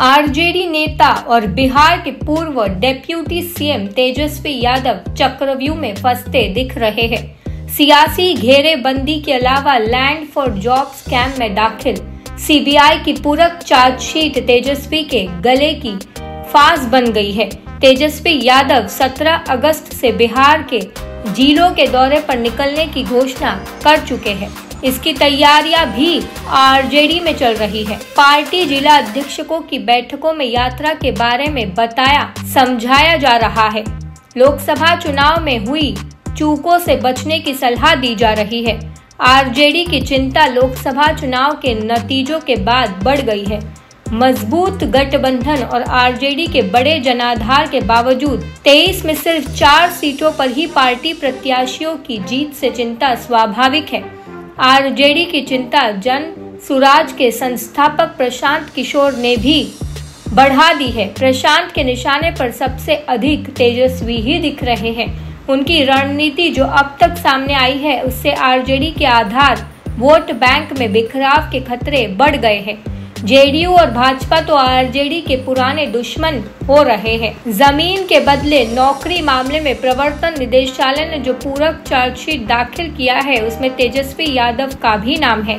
RJD नेता और बिहार के पूर्व डेप्यूटी सीएम तेजस्वी यादव चक्रव्यूह में फंसते दिख रहे हैं। सियासी घेरेबंदी के अलावा लैंड फॉर जॉब स्कैम में दाखिल सीबीआई की पूरक चार्जशीट तेजस्वी के गले की फांस बन गई है। तेजस्वी यादव 17 अगस्त से बिहार के जिलों के दौरे पर निकलने की घोषणा कर चुके हैं। इसकी तैयारियां भी आरजेडी में चल रही है। पार्टी जिला अध्यक्षों की बैठकों में यात्रा के बारे में बताया समझाया जा रहा है। लोकसभा चुनाव में हुई चूकों से बचने की सलाह दी जा रही है। आरजेडी की चिंता लोकसभा चुनाव के नतीजों के बाद बढ़ गई है। मजबूत गठबंधन और आरजेडी के बड़े जनाधार के बावजूद 23 में सिर्फ 4 सीटों पर ही पार्टी प्रत्याशियों की जीत से चिंता स्वाभाविक है। आरजेडी की चिंता जन सुराज के संस्थापक प्रशांत किशोर ने भी बढ़ा दी है। प्रशांत के निशाने पर सबसे अधिक तेजस्वी ही दिख रहे हैं। उनकी रणनीति जो अब तक सामने आई है उससे आरजेडी के आधार वोट बैंक में बिखराव के खतरे बढ़ गए हैं। जेडीयू और भाजपा तो आरजेडी के पुराने दुश्मन हो रहे हैं। जमीन के बदले नौकरी मामले में प्रवर्तन निदेशालय ने जो पूरक चार्जशीट दाखिल किया है उसमें तेजस्वी यादव का भी नाम है।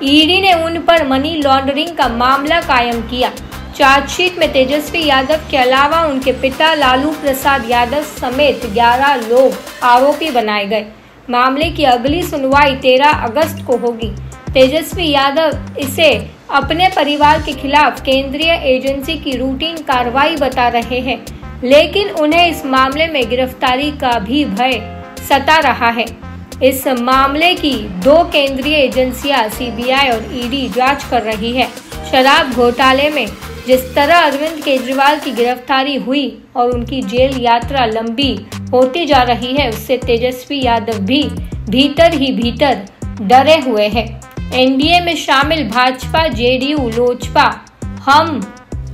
ईडी ने उन पर मनी लॉन्ड्रिंग का मामला कायम किया। चार्जशीट में तेजस्वी यादव के अलावा उनके पिता लालू प्रसाद यादव समेत 11 लोग आरोपी बनाए गए। मामले की अगली सुनवाई 13 अगस्त को होगी। तेजस्वी यादव इसे अपने परिवार के खिलाफ केंद्रीय एजेंसी की रूटीन कार्रवाई बता रहे हैं, लेकिन उन्हें इस मामले में गिरफ्तारी का भी भय सता रहा है। इस मामले की 2 केंद्रीय एजेंसियां सीबीआई और ईडी जांच कर रही है। शराब घोटाले में जिस तरह अरविंद केजरीवाल की गिरफ्तारी हुई और उनकी जेल यात्रा लंबी होती जा रही है, उससे तेजस्वी यादव भी भीतर ही भीतर डरे हुए हैं। एनडीए में शामिल भाजपा, जेडीयू, लोजपा, हम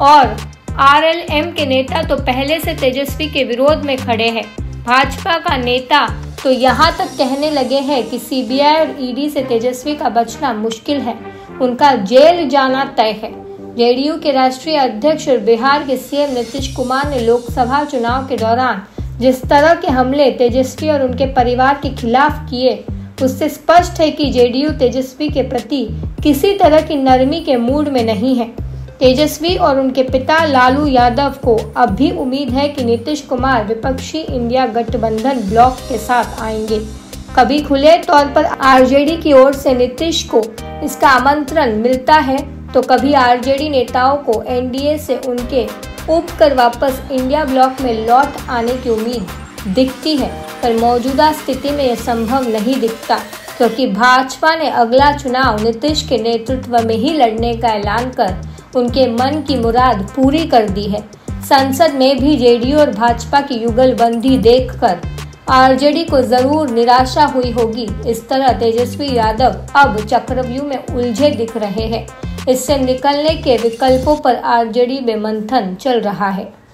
और आरएलएम के नेता तो पहले से तेजस्वी के विरोध में खड़े हैं। भाजपा का नेता तो यहाँ तक कहने लगे हैं कि सीबीआई और ईडी से तेजस्वी का बचना मुश्किल है, उनका जेल जाना तय है। जेडीयू के राष्ट्रीय अध्यक्ष और बिहार के सीएम नीतीश कुमार ने लोकसभा चुनाव के दौरान जिस तरह के हमले तेजस्वी और उनके परिवार के खिलाफ किए, उससे स्पष्ट है कि जेडीयू तेजस्वी के प्रति किसी तरह की नरमी के मूड में नहीं है। तेजस्वी और उनके पिता लालू यादव को अब भी उम्मीद है कि नीतीश कुमार विपक्षी इंडिया गठबंधन ब्लॉक के साथ आएंगे। कभी खुले तौर पर आरजेडी की ओर से नीतीश को इसका आमंत्रण मिलता है तो कभी आरजेडी नेताओं को एनडीए से उनके ऊब कर वापस इंडिया ब्लॉक में लौट आने की उम्मीद दिखती है, पर मौजूदा स्थिति में यह संभव नहीं दिखता, क्योंकि भाजपा ने अगला चुनाव नीतीश के नेतृत्व में ही लड़ने का ऐलान कर उनके मन की मुराद पूरी कर दी है। संसद में भी जेडीयू और भाजपा की युगलबंदी देखकर आरजेडी को जरूर निराशा हुई होगी। इस तरह तेजस्वी यादव अब चक्रव्यूह में उलझे दिख रहे हैं। इससे निकलने के विकल्पों पर आरजेडी में मंथन चल रहा है।